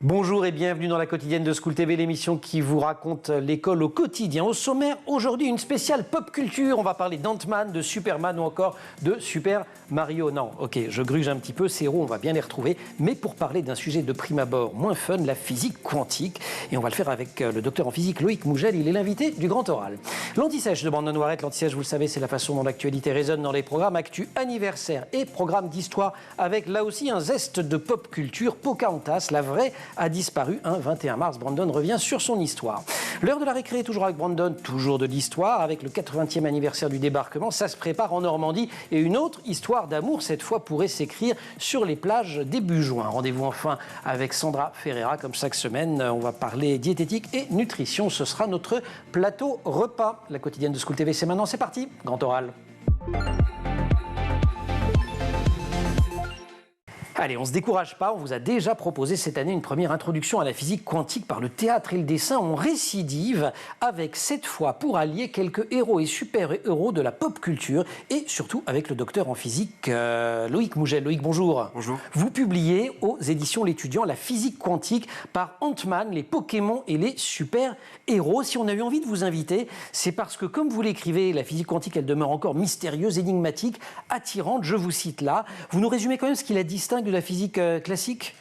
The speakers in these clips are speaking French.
Bonjour et bienvenue dans la quotidienne de School TV, l'émission qui vous raconte l'école au quotidien. Au sommaire, aujourd'hui, une spéciale pop culture. On va parler d'Ant-Man, de Superman ou encore de Super Mario. Non, ok, je gruge un petit peu, ces héros, on va bien les retrouver. Mais pour parler d'un sujet de prime abord moins fun, la physique quantique. Et on va le faire avec le docteur en physique Loïc Mougel, il est l'invité du Grand Oral. L'Anti-Sèche de Brandon Noiret, l'Anti-Sèche, vous le savez, c'est la façon dont l'actualité résonne dans les programmes Actu anniversaire et programmes d'histoire avec là aussi un zeste de pop culture. Pocahontas, la vraie, a disparu un 21 mars. Brandon revient sur son histoire. L'heure de la récré, toujours avec Brandon, toujours de l'histoire, avec le 80e anniversaire du débarquement. Ça se prépare en Normandie et une autre histoire d'amour, cette fois, pourrait s'écrire sur les plages début juin. Rendez-vous enfin avec Sandra Ferreira, comme chaque semaine. On va parler diététique et nutrition. Ce sera notre plateau repas. La quotidienne de School TV, c'est maintenant, c'est parti. Grand Oral. Allez, on ne se décourage pas, on vous a déjà proposé cette année une première introduction à la physique quantique par le théâtre et le dessin. On récidive avec cette fois pour allier quelques héros et super-héros de la pop culture et surtout avec le docteur en physique Loïc Mougel. Loïc, bonjour. Bonjour. Vous publiez aux éditions L'Étudiant la physique quantique par Ant-Man, les Pokémon et les super-héros. Si on a eu envie de vous inviter, c'est parce que comme vous l'écrivez, la physique quantique, elle demeure encore mystérieuse, énigmatique, attirante. Je vous cite là. Vous nous résumez quand même ce qui la distingue de la physique classique ?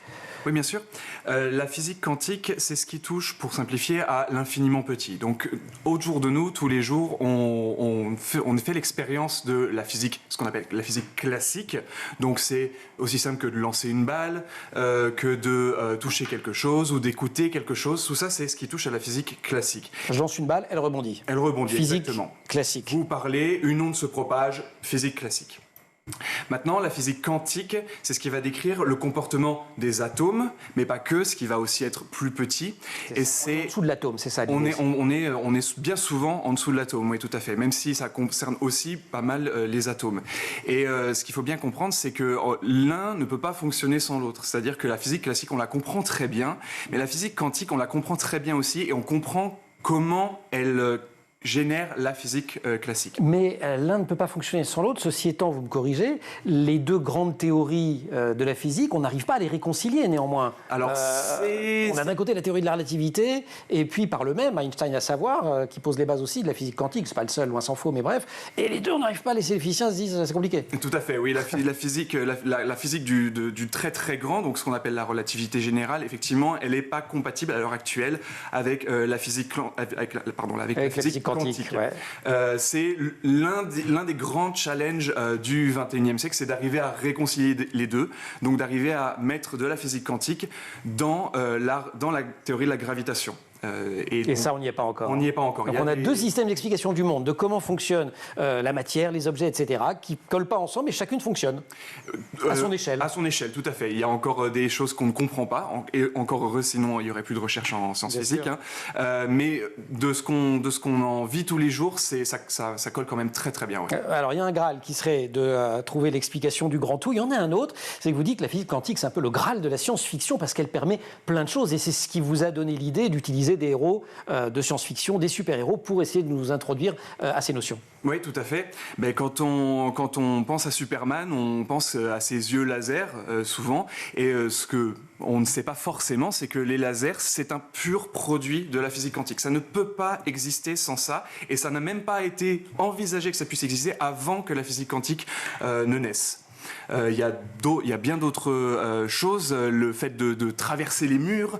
Oui, bien sûr. La physique quantique, c'est ce qui touche, pour simplifier, à l'infiniment petit. Donc, autour de nous, tous les jours, on fait l'expérience de la physique, ce qu'on appelle la physique classique. Donc, c'est aussi simple que de lancer une balle, que de toucher quelque chose ou d'écouter quelque chose. Tout ça, c'est ce qui touche à la physique classique. Je lance une balle, elle rebondit. Elle rebondit, physique exactement. Classique. Vous parlez, une onde se propage, physique classique. Maintenant, la physique quantique, c'est ce qui va décrire le comportement des atomes, mais pas que, ce qui va aussi être plus petit. Et c'est en dessous de l'atome, c'est ça l'idée. On est bien souvent en dessous de l'atome, oui, tout à fait, même si ça concerne aussi pas mal les atomes. Et ce qu'il faut bien comprendre, c'est que l'un ne peut pas fonctionner sans l'autre. C'est-à-dire que la physique classique, on la comprend très bien, mais la physique quantique, on la comprend très bien aussi, et on comprend comment elle génère la physique classique. Mais l'un ne peut pas fonctionner sans l'autre. Ceci étant, vous me corrigez, les deux grandes théories de la physique, on n'arrive pas à les réconcilier néanmoins. Alors, on a d'un côté la théorie de la relativité, et puis par le même, Einstein à savoir, qui pose les bases aussi de la physique quantique, c'est pas le seul, loin s'en faut, mais bref. Et les deux, on n'arrive pas, les physiciens se disent, c'est compliqué. Tout à fait, oui. La physique, la physique du très très grand, donc ce qu'on appelle la relativité générale, effectivement, elle n'est pas compatible à l'heure actuelle avec la physique, avec la physique quantique. Ouais. C'est l'un des grands challenges du XXIe siècle, c'est d'arriver à réconcilier les deux, donc d'arriver à mettre de la physique quantique dans la théorie de la gravitation. Et donc, ça, on n'y est pas encore. On n'y est pas encore. Donc on a deux systèmes d'explication du monde, de comment fonctionne la matière, les objets, etc., qui ne collent pas ensemble, mais chacune fonctionne à son échelle. À son échelle, tout à fait. Il y a encore des choses qu'on ne comprend pas, et encore heureux, sinon il n'y aurait plus de recherche en sciences physiques. Mais de ce qu'on en vit tous les jours, ça colle quand même très très bien. Ouais. Alors il y a un Graal qui serait de trouver l'explication du grand tout. Il y en a un autre, c'est que vous dites que la physique quantique, c'est un peu le Graal de la science-fiction parce qu'elle permet plein de choses, et c'est ce qui vous a donné l'idée d'utiliser des héros de science-fiction, des super-héros, pour essayer de nous introduire à ces notions. Oui, tout à fait. Mais quand on pense à Superman, on pense à ses yeux laser, souvent. Et ce que on ne sait pas forcément, c'est que les lasers, c'est un pur produit de la physique quantique. Ça ne peut pas exister sans ça. Et ça n'a même pas été envisagé que ça puisse exister avant que la physique quantique ne naisse. Il y a bien d'autres choses. Le fait de traverser les murs,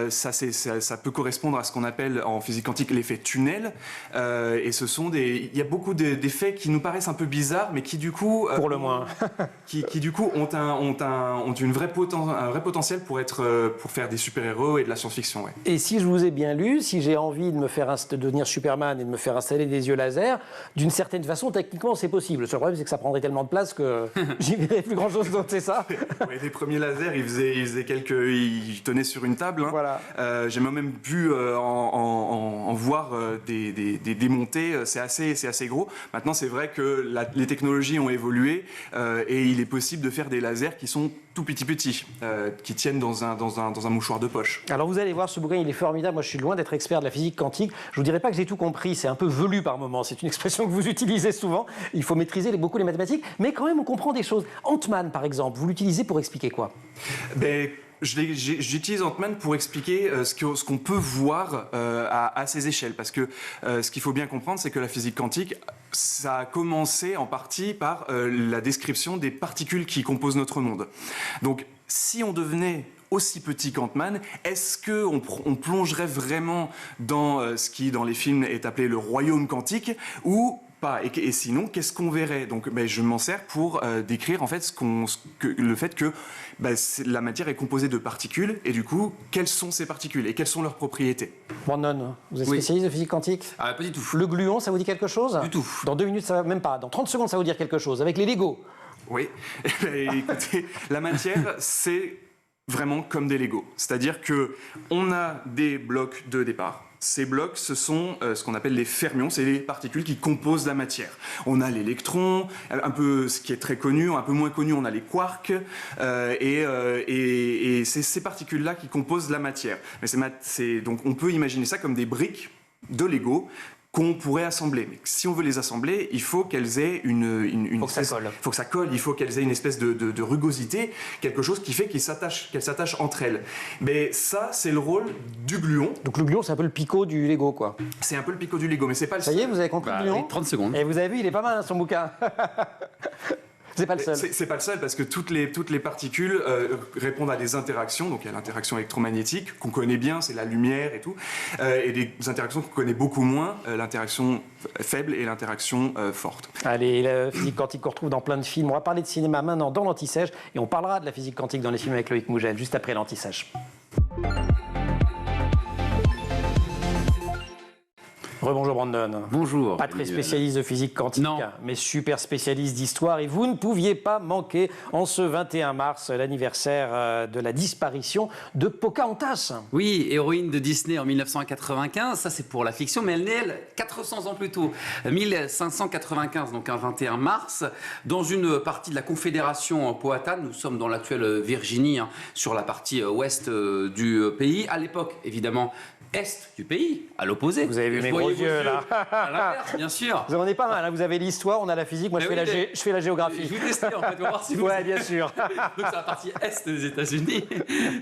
ça peut correspondre à ce qu'on appelle en physique quantique l'effet tunnel. Et il y a beaucoup d'effets qui nous paraissent un peu bizarres, mais qui du coup, pour le moins, qui du coup ont un vrai potentiel pour faire des super-héros et de la science-fiction. Ouais. Et si je vous ai bien lu, si j'ai envie de devenir Superman et de me faire installer des yeux laser, d'une certaine façon, techniquement, c'est possible. Le seul problème, c'est que ça prendrait tellement de place que j'y verrais plus grand-chose d'autre, c'est ça? Oui, les premiers lasers, ils tenaient sur une table. Hein. Voilà. J'ai même pu en voir des démontés. C'est assez gros. Maintenant, c'est vrai que les technologies ont évolué et il est possible de faire des lasers qui sont tout petits, qui tiennent dans un mouchoir de poche. Alors vous allez voir, ce bouquin, il est formidable. Moi, je suis loin d'être expert de la physique quantique. Je vous dirais pas que j'ai tout compris. C'est un peu velu par moments. C'est une expression que vous utilisez souvent. Il faut maîtriser beaucoup les mathématiques, mais quand même, on comprend des choses. Ant-Man, par exemple, vous l'utilisez pour expliquer quoi? j'utilise Ant-Man pour expliquer ce qu'on peut voir à ces échelles. Parce que ce qu'il faut bien comprendre, c'est que la physique quantique, ça a commencé en partie par la description des particules qui composent notre monde. Donc, si on devenait aussi petit qu'Ant-Man, est-ce qu'on plongerait vraiment dans ce qui, dans les films, est appelé le royaume quantique ou pas? Et sinon, qu'est-ce qu'on verrait? Donc, je m'en sers pour décrire en fait le fait que la matière est composée de particules, et du coup, quelles sont ces particules et quelles sont leurs propriétés? Brandon, vous êtes spécialiste de physique quantique? Pas du tout. Le gluon, ça vous dit quelque chose? Du tout. Dans 2 minutes, ça va même pas. Dans 30 secondes, ça va vous dire quelque chose. Avec les Lego? Oui. Écoutez, la matière, c'est vraiment comme des Lego. C'est-à-dire qu'on a des blocs de départ. Ces blocs, ce sont ce qu'on appelle les fermions, c'est les particules qui composent la matière. On a l'électron, un peu ce qui est très connu, un peu moins connu, on a les quarks, et c'est ces particules-là qui composent la matière. Mais donc on peut imaginer ça comme des briques de Lego qu'on pourrait assembler. Mais si on veut les assembler, il faut qu'elles aient faut que ça colle. Il faut que ça colle, il faut qu'elles aient une espèce de rugosité, quelque chose qui fait qu'elles s'attachent entre elles. Mais ça, c'est le rôle du gluon. Donc le gluon, c'est un peu le picot du Lego, quoi. C'est un peu le picot du Lego, mais c'est pas le seul. Ça y est, vous avez compris le gluon? Oui, 30 secondes. Et vous avez vu, il est pas mal, son bouquin. C'est pas le seul. C'est pas le seul, parce que toutes les particules répondent à des interactions. Donc il y a l'interaction électromagnétique qu'on connaît bien, c'est la lumière et tout, et des interactions qu'on connaît beaucoup moins, l'interaction faible et l'interaction forte. Allez, la physique quantique qu'on retrouve dans plein de films. On va parler de cinéma maintenant dans l'Anti-Sèche, et on parlera de la physique quantique dans les films avec Loïc Mougel, juste après l'Anti-Sèche. Rebonjour Brandon. Bonjour. Pas très spécialiste de physique quantique, non, mais super spécialiste d'histoire. Et vous ne pouviez pas manquer, en ce 21 mars, l'anniversaire de la disparition de Pocahontas. Oui, héroïne de Disney en 1995. Ça, c'est pour la fiction, mais elle naît, 400 ans plus tôt. 1595, donc un 21 mars, dans une partie de la Confédération Powhatan. Nous sommes dans l'actuelle Virginie, sur la partie ouest du pays. À l'époque, évidemment, est du pays, à l'opposé. Vous avez vu mes gros yeux, là. À l'inverse, bien sûr. Vous en êtes pas mal, hein. Vous avez l'histoire, on a la physique, moi je fais la géographie. Je vais tester, en fait, on va voir si vous... Ouais, bien sûr. Donc c'est la partie est des États-Unis.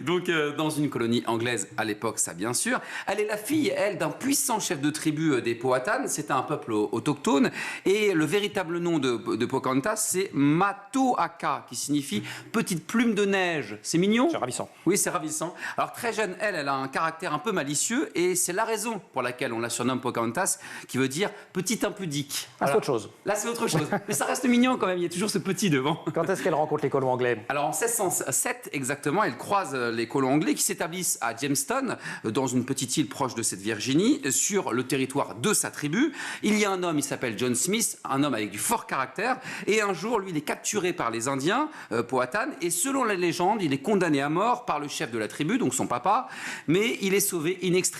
Donc dans une colonie anglaise à l'époque, ça bien sûr. Elle est la fille, elle, d'un puissant chef de tribu des Powhatan. C'est un peuple autochtone. Et le véritable nom de Pocahontas, c'est Matoaka, qui signifie petite plume de neige. C'est mignon? C'est ravissant. Oui, c'est ravissant. Alors très jeune, elle a un caractère un peu malicieux. Et c'est la raison pour laquelle on la surnomme Pocahontas, qui veut dire petite impudique. Ah, c'est autre chose. Là, c'est autre chose. Mais ça reste mignon quand même, il y a toujours ce petit devant. Quand est-ce qu'elle rencontre les colons anglais? Alors en 1607 exactement, elle croise les colons anglais qui s'établissent à Jamestown, dans une petite île proche de cette Virginie, sur le territoire de sa tribu. Il y a un homme, il s'appelle John Smith, un homme avec du fort caractère. Et un jour, lui, il est capturé par les Indiens, Powhatan. Et selon la légende, il est condamné à mort par le chef de la tribu, donc son papa. Mais il est sauvé in extremis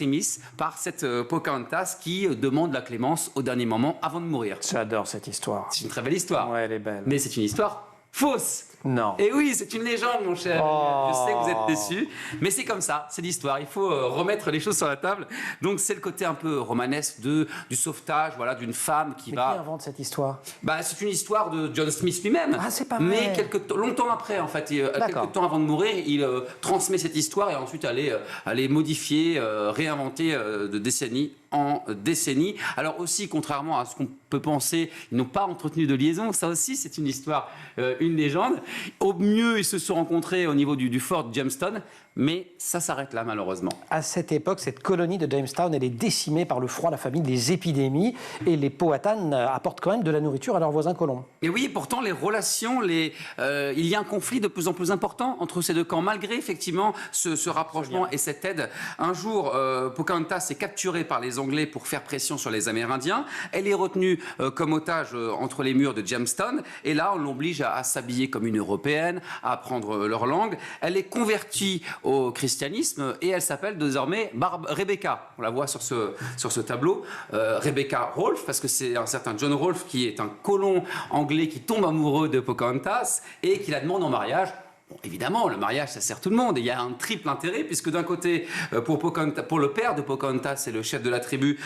par cette Pocahontas qui demande la clémence au dernier moment avant de mourir. J'adore cette histoire. C'est une très belle histoire. Ouais, elle est belle. Mais c'est une histoire fausse. Non. Et oui, c'est une légende, mon cher. Oh. Je sais que vous êtes déçus, mais c'est comme ça, c'est l'histoire. Il faut remettre les choses sur la table. Donc c'est le côté un peu romanesque du sauvetage, voilà, d'une femme qui va. Qui invente cette histoire? C'est une histoire de John Smith lui-même. Ah, c'est pas vrai. Mais longtemps après, en fait, quelques temps avant de mourir, il transmet cette histoire et ensuite aller modifier, réinventer de décennie en décennie. Alors aussi, contrairement à ce qu'on peut penser, ils n'ont pas entretenu de liaison. Ça aussi, c'est une histoire, une légende. Au mieux, ils se sont rencontrés au niveau du fort de Jamestown, mais ça s'arrête là, malheureusement. À cette époque, cette colonie de Jamestown, elle est décimée par le froid, la famine, les épidémies, et les Powhatan apportent quand même de la nourriture à leurs voisins colons. Et oui, pourtant, les relations, il y a un conflit de plus en plus important entre ces deux camps, malgré effectivement ce rapprochement et cette aide. Un jour, Pocahontas est capturée par les Anglais pour faire pression sur les Amérindiens. Elle est retenue comme otage entre les murs de Jamestown, et là, on l'oblige à s'habiller comme une Européenne, à apprendre leur langue. Elle est convertie au christianisme et elle s'appelle désormais Rebecca. On la voit sur ce tableau. Rebecca Rolfe, parce que c'est un certain John Rolfe qui est un colon anglais qui tombe amoureux de Pocahontas et qui la demande en mariage. Bon, évidemment, le mariage, ça sert tout le monde. Et il y a un triple intérêt, puisque d'un côté, pour le père de Pocahontas, c'est le chef de la tribu,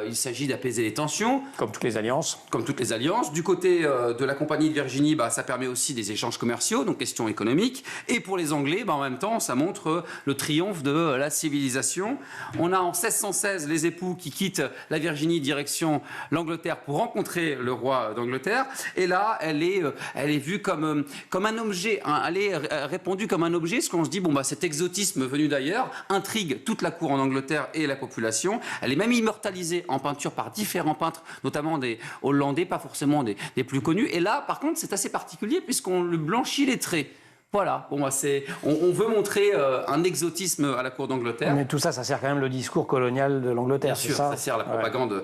il s'agit d'apaiser les tensions. Comme toutes les alliances. Comme toutes les alliances. Du côté de la compagnie de Virginie, ça permet aussi des échanges commerciaux, donc question économique. Et pour les Anglais, en même temps, ça montre le triomphe de la civilisation. On a en 1616 les époux qui quittent la Virginie direction l'Angleterre pour rencontrer le roi d'Angleterre. Et là, elle est vue comme un objet. Elle est répandue comme un objet, parce qu'on se dit, cet exotisme venu d'ailleurs intrigue toute la cour en Angleterre et la population. Elle est même immortalisée en peinture par différents peintres, notamment des Hollandais, pas forcément des plus connus. Et là, par contre, c'est assez particulier, puisqu'on lui blanchit les traits. Voilà, on veut montrer un exotisme à la cour d'Angleterre. Mais tout ça, ça sert quand même le discours colonial de l'Angleterre, c'est ça ? Bien sûr, ça sert la propagande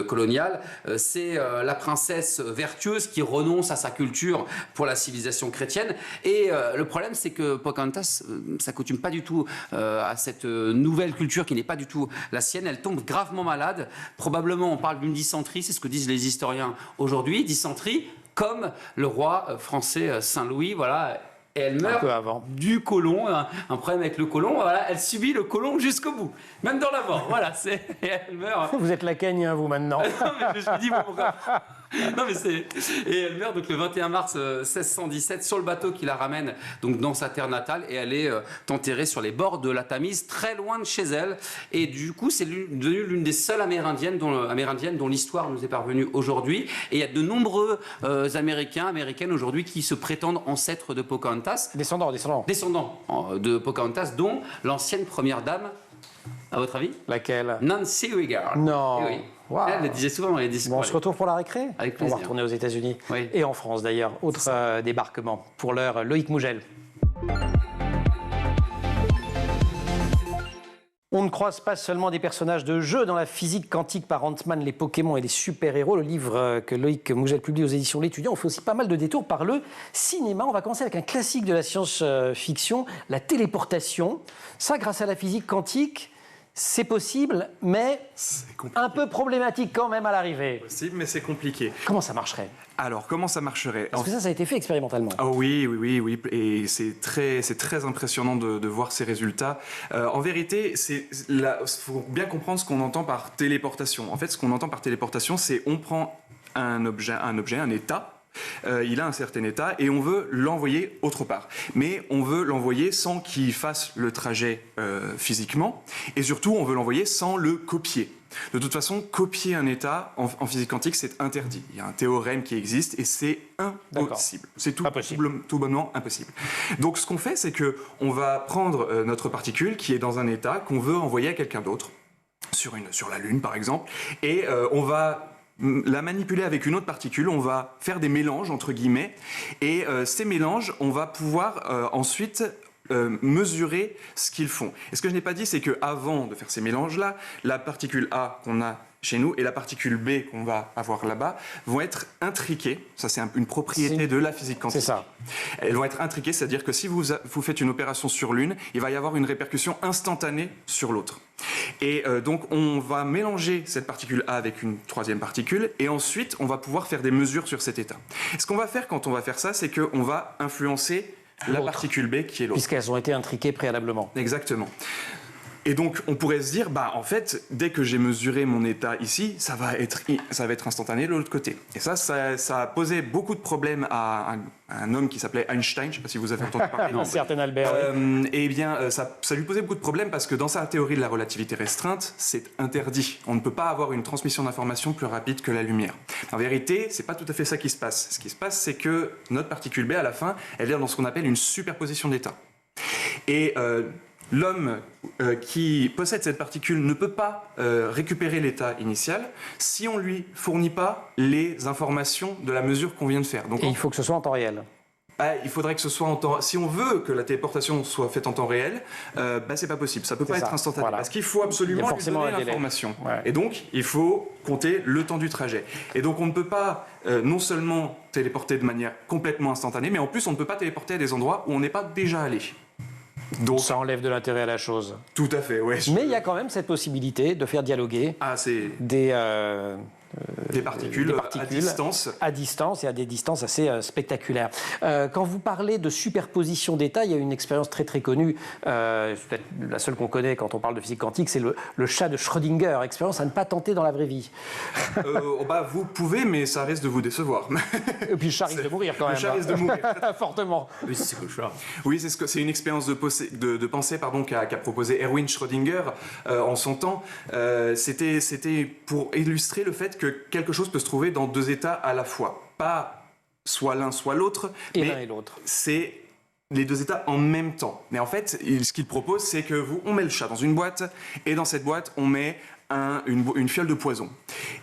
coloniale. C'est la princesse vertueuse qui renonce à sa culture pour la civilisation chrétienne. Et le problème, c'est que Pocahontas s'accoutume pas du tout à cette nouvelle culture qui n'est pas du tout la sienne. Elle tombe gravement malade. Probablement, on parle d'une dysenterie, c'est ce que disent les historiens aujourd'hui. Dysenterie, comme le roi français Saint-Louis, voilà. Et elle meurt du côlon, un problème avec le côlon. Voilà, elle subit le côlon jusqu'au bout, même dans la mort. Voilà, elle meurt. Vous êtes la Kenya, vous, maintenant. Non, mais je me dis, pourquoi non, mais et elle meurt donc le 21 mars 1617 sur le bateau qui la ramène donc dans sa terre natale, et elle est enterrée sur les bords de la Tamise, très loin de chez elle. Et du coup, c'est devenue l'une des seules amérindiennes dont l'histoire nous est parvenue aujourd'hui. Et il y a de nombreux américaines aujourd'hui qui se prétendent ancêtres de Pocahontas. Descendants De Pocahontas, dont l'ancienne première dame. À votre avis ? Laquelle ? Nancy Reagan. Non. Oui. Wow. Elle le disait souvent dans les discours. Bon, on se retrouve pour la récré ? Avec plaisir. On va retourner aux États-Unis et en France d'ailleurs. Autre débarquement. Pour l'heure, Loïc Mougel. On ne croise pas seulement des personnages de jeux dans la physique quantique par Ant-Man, les Pokémon et les super-héros. Le livre que Loïc Mougel publie aux éditions L'Étudiant, on fait aussi pas mal de détours par le cinéma. On va commencer avec un classique de la science-fiction, la téléportation. Ça, grâce à la physique quantique, c'est possible, mais un peu problématique quand même à l'arrivée. C'est possible, mais c'est compliqué. Comment ça marcherait ? Alors, comment ça marcherait ? Parce que ça a été fait expérimentalement. Oh oui. Et c'est très impressionnant de voir ces résultats. En vérité, il faut bien comprendre ce qu'on entend par téléportation. En fait, ce qu'on entend par téléportation, c'est on prend un objet, un état. Il a un certain état et on veut l'envoyer autre part. Mais on veut l'envoyer sans qu'il fasse le trajet physiquement, et surtout on veut l'envoyer sans le copier. De toute façon, copier un état en physique quantique, c'est interdit. Il y a un théorème qui existe et c'est impossible. C'est tout bonnement impossible. Donc ce qu'on fait, c'est qu'on va prendre notre particule qui est dans un état qu'on veut envoyer à quelqu'un d'autre, sur la Lune par exemple, et on va la manipuler avec une autre particule, on va faire des mélanges entre guillemets, et ces mélanges, on va pouvoir ensuite mesurer ce qu'ils font. Et ce que je n'ai pas dit, c'est qu'avant de faire ces mélanges-là, la particule A qu'on a chez nous et la particule B qu'on va avoir là-bas vont être intriquées. Ça, c'est une propriété de la physique quantique. C'est ça. Elles vont être intriquées, c'est-à-dire que si vous faites une opération sur l'une, il va y avoir une répercussion instantanée sur l'autre. Et donc, on va mélanger cette particule A avec une troisième particule, et ensuite, on va pouvoir faire des mesures sur cet état. Ce qu'on va faire quand on va faire ça, c'est qu'on va influencer la particule B qui est l'autre. Puisqu'elles ont été intriquées préalablement. Exactement. Et donc, on pourrait se dire, en fait, dès que j'ai mesuré mon état ici, ça va être instantané de l'autre côté. Et ça a posé beaucoup de problèmes à un homme qui s'appelait Einstein. Je ne sais pas si vous avez entendu parler. Un certain Albert. Eh bien, ça lui posait beaucoup de problèmes parce que dans sa théorie de la relativité restreinte, c'est interdit. On ne peut pas avoir une transmission d'informations plus rapide que la lumière. En vérité, c'est pas tout à fait ça qui se passe. Ce qui se passe, c'est que notre particule B, à la fin, elle est dans ce qu'on appelle une superposition d'états. Et l'homme qui possède cette particule ne peut pas récupérer l'état initial si on ne lui fournit pas les informations de la mesure qu'on vient de faire. Donc, et il faut que ce soit en temps réel. Il faudrait que ce soit en temps... Si on veut que la téléportation soit faite en temps réel, c'est pas possible. Ça peut pas être instantané. Voilà. Parce qu'il faut absolument lui donner l'information. Ouais. Et donc, il faut compter le temps du trajet. Et donc, on ne peut pas non seulement téléporter de manière complètement instantanée, mais en plus, on ne peut pas téléporter à des endroits où on n'est pas déjà allé. Donc, ça enlève de l'intérêt à la chose. Tout à fait, ouais. Mais il y a quand même cette possibilité de faire dialoguer des particules à distance et à des distances assez spectaculaires. Quand vous parlez de superposition d'états, il y a une expérience très très connue, peut-être la seule qu'on connaît quand on parle de physique quantique, c'est le chat de Schrödinger, expérience à ne pas tenter dans la vraie vie. Vous pouvez, mais ça risque de vous décevoir. Et puis le chat risque de mourir quand même. Le chat risque de mourir. Fortement. Oui, c'est que le chat. Oui, c'est une expérience de pensée qu'a proposé Erwin Schrödinger en son temps. C'était pour illustrer le fait que quelque chose peut se trouver dans deux états à la fois. Pas soit l'un, soit l'autre, et mais l'un et l'autre. C'est les deux états en même temps. Mais en fait, ce qu'il propose, c'est que on met le chat dans une boîte, et dans cette boîte, on met une fiole de poison.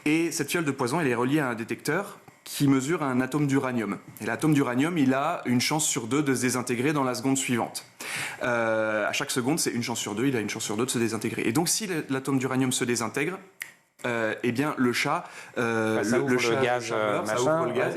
Et cette fiole de poison, elle est reliée à un détecteur qui mesure un atome d'uranium. Et l'atome d'uranium, il a une chance sur 2 de se désintégrer dans la seconde suivante. À chaque seconde, c'est une chance sur 2, il a une chance sur 2 de se désintégrer. Et donc, si l'atome d'uranium se désintègre, eh bien, le chat, ça ouvre le gaz,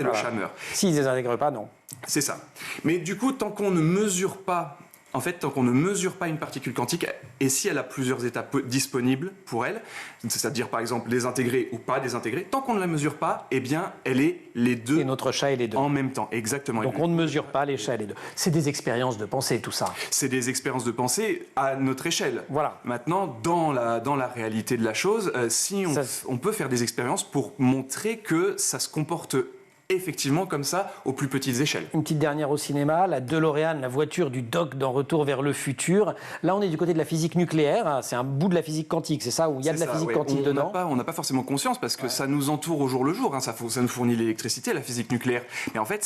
et le chat meurt. S'il ne se désintègre pas, non. C'est ça. Mais du coup, tant qu'on ne mesure pas une particule quantique, et si elle a plusieurs états disponibles pour elle, c'est-à-dire par exemple désintégrée ou pas désintégrée, tant qu'on ne la mesure pas, eh bien elle est les deux. Et notre chat est les deux. En même temps, exactement. Donc on ne mesure pas les chats et les deux. C'est des expériences de pensée, tout ça. C'est des expériences de pensée à notre échelle. Voilà. Maintenant, dans la réalité de la chose, on peut faire des expériences pour montrer que ça se comporte effectivement comme ça aux plus petites échelles. Une petite dernière au cinéma, la DeLorean, la voiture du Doc dans Retour vers le futur. Là, on est du côté de la physique nucléaire. C'est un bout de la physique quantique, c'est ça, où il y a de la physique quantique dedans. On n'a pas forcément conscience parce que ça nous entoure au jour le jour. Ça nous fournit l'électricité, la physique nucléaire. Mais en fait,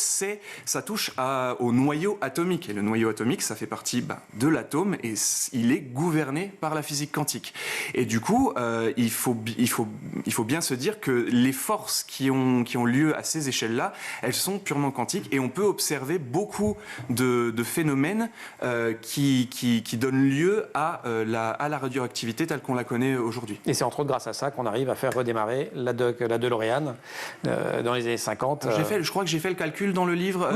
ça touche au noyau atomique. Et le noyau atomique, ça fait partie de l'atome et il est gouverné par la physique quantique. Et du coup, il faut bien se dire que les forces qui ont lieu à ces échelles là, elles sont purement quantiques et on peut observer beaucoup de phénomènes qui donnent lieu à la radioactivité telle qu'on la connaît aujourd'hui. Et c'est entre autres grâce à ça qu'on arrive à faire redémarrer la DeLorean dans les années 50. Je crois que j'ai fait le calcul dans le livre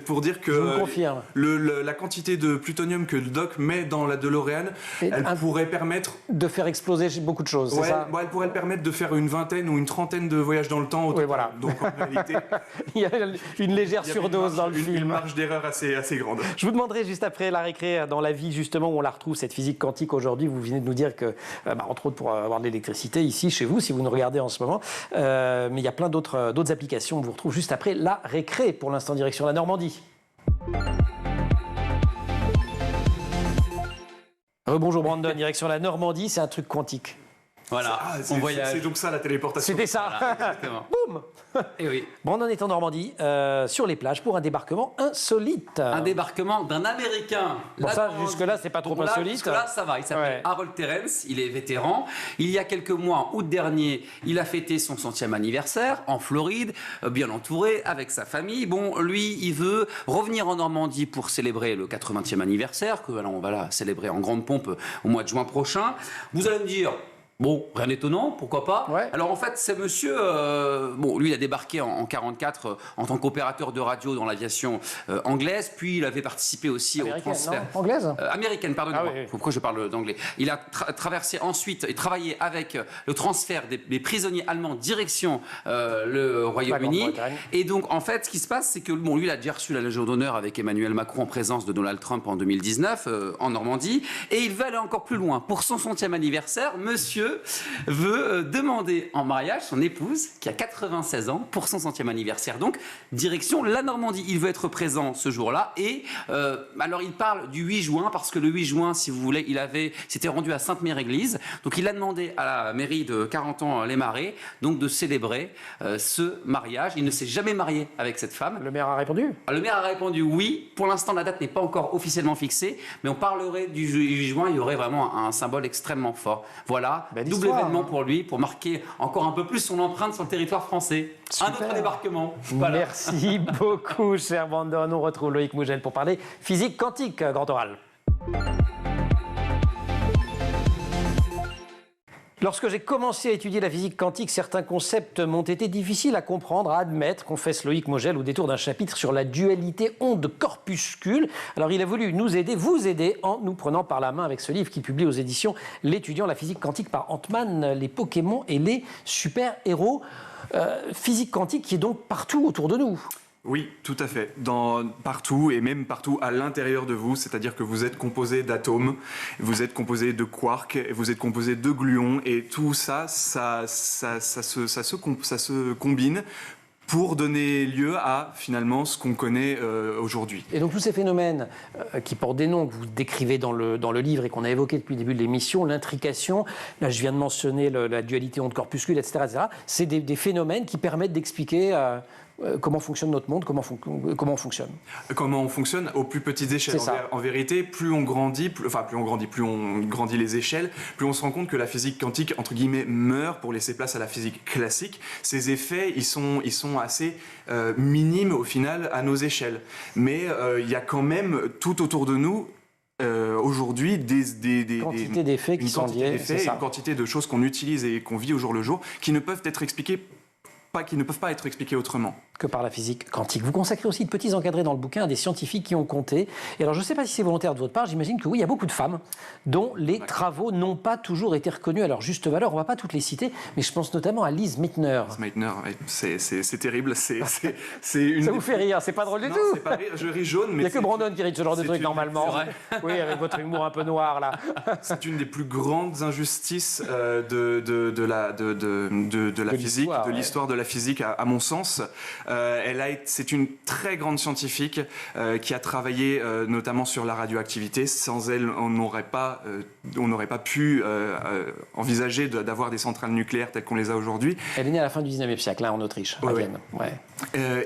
pour dire que je vous confirme. La quantité de plutonium que le Doc met dans la DeLorean, elle pourrait permettre de faire exploser beaucoup de choses, c'est ça ? Elle pourrait permettre de faire une vingtaine ou une trentaine de voyages dans le temps. Oui, voilà. Donc en réalité, il y a une légère surdose dans le film. Une marge d'erreur assez grande. Je vous demanderai juste après la récré, dans la vie justement où on la retrouve, cette physique quantique aujourd'hui. Vous venez de nous dire que, entre autres pour avoir de l'électricité ici, chez vous, si vous nous regardez en ce moment. Mais il y a plein d'autres applications. On vous retrouve juste après la récré. Pour l'instant, direction la Normandie. Bonjour Brandon, direction la Normandie, c'est un truc quantique. Voilà, on voyage. C'est donc ça la téléportation. C'était ça. Voilà, Boum. Et oui. Brandon est en Normandie, sur les plages, pour un débarquement insolite. Un débarquement d'un Américain. Bon, ça, jusque-là, c'est pas trop insolite. Jusque-là, ça va. Il s'appelle Harold Terrence, il est vétéran. Il y a quelques mois, en août dernier, il a fêté son 100e anniversaire en Floride, bien entouré, avec sa famille. Bon, lui, il veut revenir en Normandie pour célébrer le 80e anniversaire, que on va célébrer en grande pompe au mois de juin prochain. Vous allez me dire... Bon, rien d'étonnant, pourquoi pas. Ouais. Alors en fait, ce monsieur, lui il a débarqué en 44 en tant qu'opérateur de radio dans l'aviation anglaise, puis il avait participé aussi au transfert... Non, anglaise américaine, pardonnez-moi. Ah oui. Pourquoi je parle d'anglais? Il a traversé ensuite et travaillé avec le transfert des prisonniers allemands direction le Royaume-Uni. Et donc en fait, ce qui se passe, c'est que lui il a déjà reçu la Légion d'honneur avec Emmanuel Macron en présence de Donald Trump en 2019 en Normandie, et il veut aller encore plus loin. Pour son 100e anniversaire, monsieur veut demander en mariage son épouse, qui a 96 ans, pour son 100e anniversaire. Donc, direction la Normandie. Il veut être présent ce jour-là. Et alors, il parle du 8 juin, parce que le 8 juin, si vous voulez, s'était rendu à Sainte-Mère-Église. Donc, il a demandé à la mairie de 40 ans les Marais, donc de célébrer ce mariage. Il ne s'est jamais marié avec cette femme. Le maire a répondu? Le maire a répondu oui. Pour l'instant, la date n'est pas encore officiellement fixée, mais on parlerait du 8 juin. Il y aurait vraiment un symbole extrêmement fort. Voilà. Double événement pour lui, pour marquer encore un peu plus son empreinte sur le territoire français. Super. Un autre débarquement. Voilà. Merci beaucoup, cher Brandon. On retrouve Loïc Mougel pour parler physique quantique, grand oral. Lorsque j'ai commencé à étudier la physique quantique, certains concepts m'ont été difficiles à comprendre, à admettre, confesse Loïc Mogel au détour d'un chapitre sur la dualité onde-corpuscule. Alors il a voulu nous aider, vous aider, en nous prenant par la main avec ce livre qu'il publie aux éditions L'étudiant, la physique quantique par Ant-Man, les Pokémon et les super-héros. Physique quantique qui est donc partout autour de nous. Oui, tout à fait. Partout et même partout à l'intérieur de vous, c'est-à-dire que vous êtes composé d'atomes, vous êtes composé de quarks, vous êtes composé de gluons et tout ça, ça se combine pour donner lieu à finalement ce qu'on connaît aujourd'hui. Et donc tous ces phénomènes qui portent des noms que vous décrivez dans le livre et qu'on a évoqué depuis le début de l'émission, l'intrication, là je viens de mentionner la dualité onde-corpuscule, etc., c'est des phénomènes qui permettent d'expliquer comment fonctionne notre monde, comment on fonctionne. Comment on fonctionne aux plus petites échelles. En vérité, plus on grandit les échelles, plus on se rend compte que la physique quantique, entre guillemets, meurt pour laisser place à la physique classique. Ces effets, ils sont assez minimes au final à nos échelles. Mais il y a quand même tout autour de nous aujourd'hui une quantité d'effets qui sont liés, une quantité de choses qu'on utilise et qu'on vit au jour le jour qui ne peuvent être expliquées autrement que par la physique quantique. Vous consacrez aussi de petits encadrés dans le bouquin à des scientifiques qui ont compté. Et alors, je ne sais pas si c'est volontaire de votre part, j'imagine que oui, il y a beaucoup de femmes dont les travaux n'ont pas toujours été reconnus à leur juste valeur. On ne va pas toutes les citer, mais je pense notamment à Lise Meitner. Lise Meitner, c'est terrible. Ça vous fait rire, c'est pas drôle du tout. C'est pas rire, je ris jaune. Il n'y a que Brandon qui rit de ce genre de truc normalement. Oui, avec votre humour un peu noir là. C'est une des plus grandes injustices de la physique, de l'histoire de la physique à mon sens. C'est une très grande scientifique qui a travaillé notamment sur la radioactivité. Sans elle, on n'aurait pas pu envisager d'avoir des centrales nucléaires telles qu'on les a aujourd'hui. Elle est née à la fin du 19e siècle, en Autriche, à Vienne. Ouais.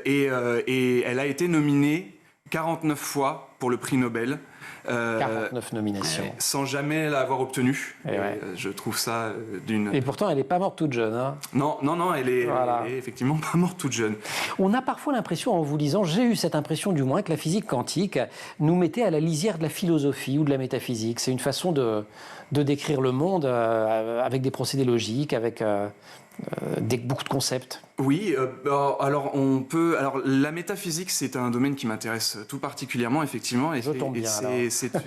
Et elle a été nominée 49 fois pour le prix Nobel. 49 nominations. Sans jamais l'avoir obtenue. Je trouve ça d'une... Et pourtant, elle n'est pas morte toute jeune. Hein. Non, elle est effectivement pas morte toute jeune. On a parfois l'impression, en vous lisant, j'ai eu cette impression du moins, que la physique quantique nous mettait à la lisière de la philosophie ou de la métaphysique. C'est une façon de décrire le monde avec des procédés logiques, avec beaucoup de concepts. Oui, alors la métaphysique, c'est un domaine qui m'intéresse tout particulièrement, effectivement.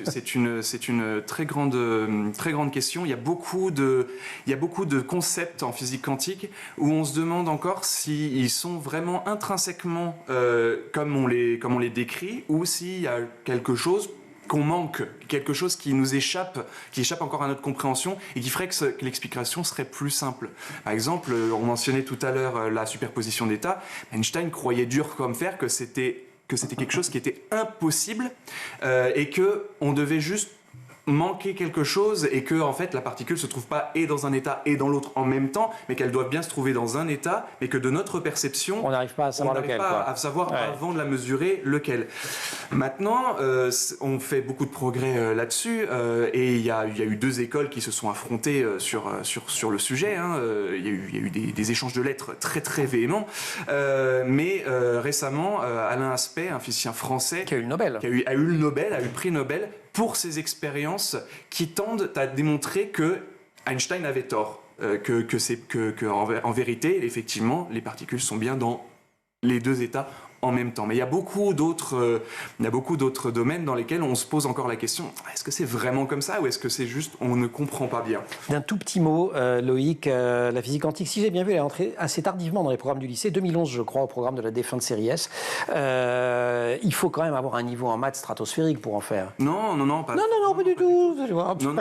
C'est une très grande question. Il y a beaucoup de concepts en physique quantique où on se demande encore s'ils sont vraiment intrinsèquement comme on les décrit, ou s'il y a quelque chose qu'on manque, quelque chose qui nous échappe, qui échappe encore à notre compréhension et qui ferait que l'explication serait plus simple. Par exemple, on mentionnait tout à l'heure la superposition d'états. Einstein croyait dur comme fer que c'était quelque chose qui était impossible et que on devait juste manquer quelque chose et que en fait la particule se trouve pas et dans un état et dans l'autre en même temps, mais qu'elle doit bien se trouver dans un état, mais que de notre perception on n'arrive pas à savoir lequel, avant de la mesurer lequel. Maintenant on fait beaucoup de progrès là-dessus et il y a eu deux écoles qui se sont affrontées sur le sujet, hein. Il y a eu des échanges de lettres très très véhéments, mais récemment Alain Aspect, un physicien français qui a eu le Nobel, a eu le prix Nobel pour ces expériences qui tendent à démontrer que Einstein avait tort, en vérité, effectivement, les particules sont bien dans les deux états en même temps. Mais il y a beaucoup d'autres domaines dans lesquels on se pose encore la question, est-ce que c'est vraiment comme ça ou est-ce que c'est juste on ne comprend pas bien? D'un tout petit mot, Loïc, la physique quantique, si j'ai bien vu, elle est entrée assez tardivement dans les programmes du lycée, 2011 je crois, au programme de la défunte série S. Il faut quand même avoir un niveau en maths stratosphérique pour en faire. Non, pas du tout. Non,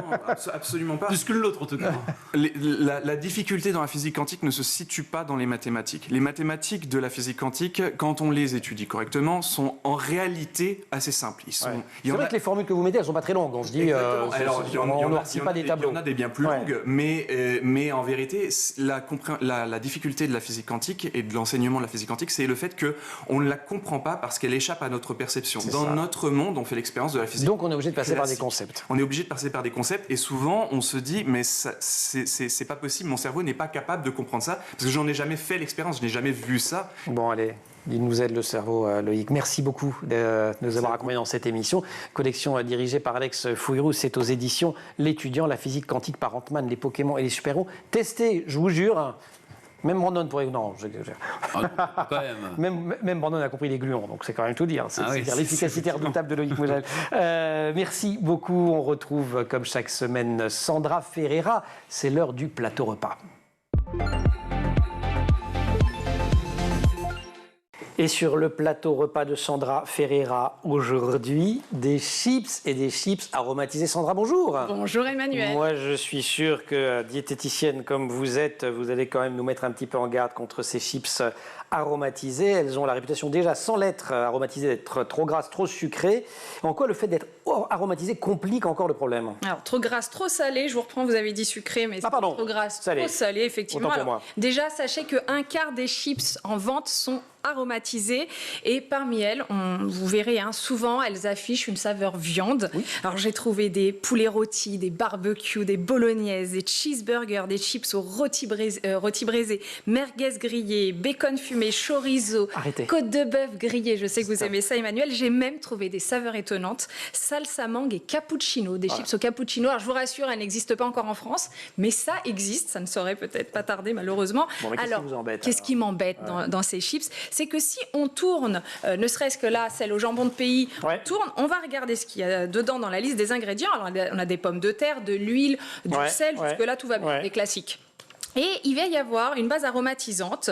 absolument pas. Plus que l'autre en tout cas. La difficulté dans la physique quantique ne se situe pas dans les mathématiques. Les mathématiques de la physique quantique, quand on les étudie correctement, sont en réalité assez simples. C'est vrai que les formules que vous mettez, elles sont pas très longues. On se dit, on n'ortit pas des tableaux. Il y en a des bien plus longues, mais en vérité, la difficulté de la physique quantique et de l'enseignement de la physique quantique, c'est le fait qu'on ne la comprend pas parce qu'elle échappe à notre perception. Dans notre monde, on fait l'expérience de la physique. Donc on est obligé de passer par des concepts. On est obligé de passer par des concepts et souvent on se dit mais c'est pas possible, mon cerveau n'est pas capable de comprendre ça parce que j'en ai jamais fait l'expérience, je n'ai jamais vu ça. Bon allez. Il nous aide le cerveau, Loïc. Merci beaucoup de nous avoir accompagnés dans cette émission. Collection dirigée par Alex Fouirou. C'est aux éditions L'Étudiant, la physique quantique par Ant-Man, les Pokémon et les super-héros. Testez, je vous jure. Même Brandon pourrait... Non, quand même. Même Brandon a compris les gluons, donc c'est quand même tout dire. C'est dire l'efficacité redoutable de Loïc Mougel. Merci beaucoup. On retrouve, comme chaque semaine, Sandra Ferreira. C'est l'heure du plateau repas. Et sur le plateau repas de Sandra Ferreira, aujourd'hui, des chips et des chips aromatisés. Sandra, bonjour. Bonjour Emmanuel. Moi, je suis sûr que, diététicienne comme vous êtes, vous allez quand même nous mettre un petit peu en garde contre ces chips aromatisées. Elles ont la réputation déjà, sans l'être aromatisées, d'être trop grasses, trop sucrées. En quoi le fait d'être aromatisées complique encore le problème? Alors, trop grasse, trop salée, je vous reprends, vous avez dit sucré, mais trop grasse, trop salée, effectivement. Alors, déjà, sachez qu'un quart des chips en vente sont aromatisées et parmi elles, vous verrez, souvent elles affichent une saveur viande. Oui. Alors j'ai trouvé des poulets rôtis, des barbecues, des bolognaises, des cheeseburgers, des chips au rôti braisé, merguez grillé, bacon fumé, chorizo, côte de bœuf grillée. Je sais que vous aimez ça, Emmanuel. J'ai même trouvé des saveurs étonnantes, salsa mangue et cappuccino, des chips au cappuccino. Alors je vous rassure, elles n'existent pas encore en France, mais ça existe. Ça ne saurait peut-être pas tarder malheureusement. Bon, alors, qu'est-ce qui m'embête dans ces chips? C'est que si on tourne, ne serait-ce que là, celle au jambon de pays, on va regarder ce qu'il y a dedans dans la liste des ingrédients. Alors, on a des pommes de terre, de l'huile, du sel, jusque-là, tout va bien, les classiques. Et il va y avoir une base aromatisante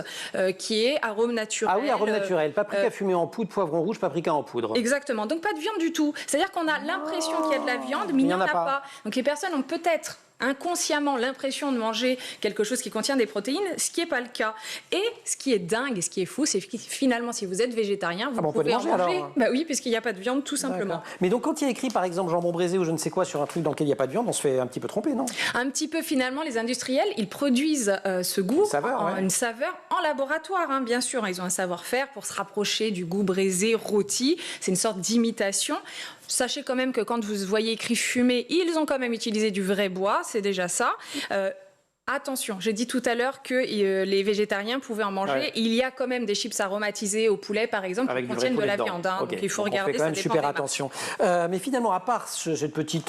qui est arôme naturel. Ah oui, arôme naturel. Paprika fumé en poudre, poivron rouge, paprika en poudre. Exactement. Donc pas de viande du tout. C'est-à-dire qu'on a l'impression qu'il y a de la viande, mais il n'y en a pas. Donc les personnes ont peut-être inconsciemment l'impression de manger quelque chose qui contient des protéines, ce qui n'est pas le cas. Et ce qui est dingue et ce qui est fou, c'est que finalement, si vous êtes végétarien, vous pouvez en manger. Bah oui, puisqu'il n'y a pas de viande, tout simplement. Mais donc, quand il y a écrit, par exemple, jambon braisé ou je ne sais quoi sur un truc dans lequel il n'y a pas de viande, on se fait un petit peu tromper, non? Un petit peu, finalement, les industriels, ils produisent ce goût, une saveur en laboratoire, bien sûr. Ils ont un savoir-faire pour se rapprocher du goût braisé, rôti. C'est une sorte d'imitation. Sachez quand même que quand vous voyez écrit fumé, ils ont quand même utilisé du vrai bois, c'est déjà ça. Attention, j'ai dit tout à l'heure que les végétariens pouvaient en manger. Il y a quand même des chips aromatisés au poulet, par exemple, qui contiennent de la viande. Donc il faut regarder, ça dépend. On fait quand même super attention. Mais finalement, à part ce petit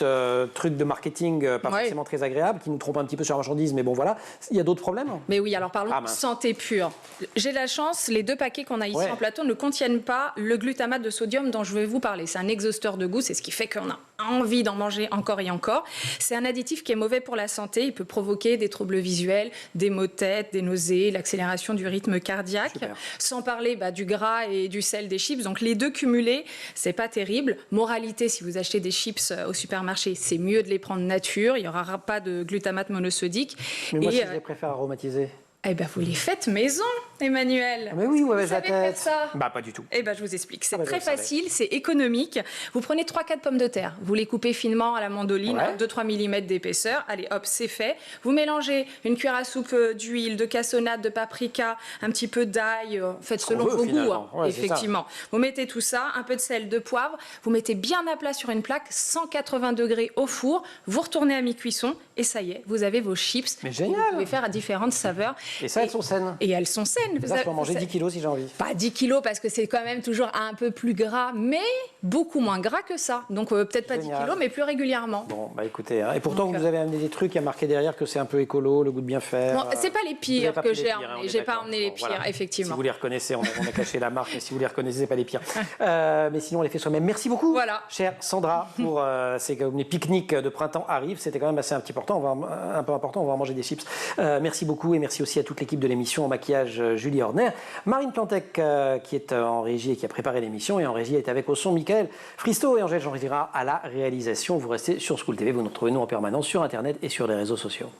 truc de marketing pas forcément très agréable, qui nous trompe un petit peu sur la marchandise, mais bon voilà, il y a d'autres problèmes? Mais oui, alors parlons santé pure. J'ai la chance, les deux paquets qu'on a ici en plateau ne contiennent pas le glutamate de sodium dont je vais vous parler. C'est un exhausteur de goût, c'est ce qui fait qu'on a envie d'en manger encore et encore. C'est un additif qui est mauvais pour la santé, il peut provoquer des troubles visuels, des maux de tête, des nausées, l'accélération du rythme cardiaque. Super. Sans parler du gras et du sel des chips. Donc les deux cumulés, c'est pas terrible. Moralité, si vous achetez des chips au supermarché, c'est mieux de les prendre nature. Il n'y aura pas de glutamate monosodique. Mais moi, je les préfère aromatisés. Eh bien, vous les faites maison, Emmanuel. Mais oui, vous savez faire ça? Pas du tout. Eh bien, je vous explique. C'est très facile, c'est économique. Vous prenez 3-4 pommes de terre, vous les coupez finement à la mandoline, 2-3 mm d'épaisseur. Allez, hop, c'est fait. Vous mélangez une cuillère à soupe d'huile, de cassonade, de paprika, un petit peu d'ail, faites selon vos goûts, effectivement. Vous mettez tout ça, un peu de sel, de poivre. Vous mettez bien à plat sur une plaque, 180 degrés au four. Vous retournez à mi-cuisson et ça y est, vous avez vos chips. Mais génial! Vous pouvez faire à différentes saveurs. Et ça, elles sont saines. Et elles sont saines. Là, je peux en manger 10 kilos si j'ai envie. Pas 10 kilos parce que c'est quand même toujours un peu plus gras, mais beaucoup moins gras que ça. Donc peut-être pas 10 kilos, mais plus régulièrement. Bon, écoutez, et pourtant vous avez amené des trucs, il y a marqué derrière que c'est un peu écolo, le goût de bien faire. Non, c'est pas les pires que j'ai emmenés. J'ai pas emmené les pires, effectivement. Si vous les reconnaissez, on a caché la marque, mais si vous les reconnaissez, c'est pas les pires. Mais sinon, on les fait soi-même. Merci beaucoup, chère Sandra, pour ces pique-niques de printemps arrivent. C'était quand même assez un peu important. On va en manger des chips. Merci beaucoup et merci aussi à toute l'équipe de l'émission, au maquillage Julie Horner, Marine Plantec qui est en régie et qui a préparé l'émission, et en régie est avec au son Michael Fristo et Angèle Jean-Rivera à la réalisation. Vous restez sur School TV, vous nous retrouvez nous en permanence sur Internet et sur les réseaux sociaux.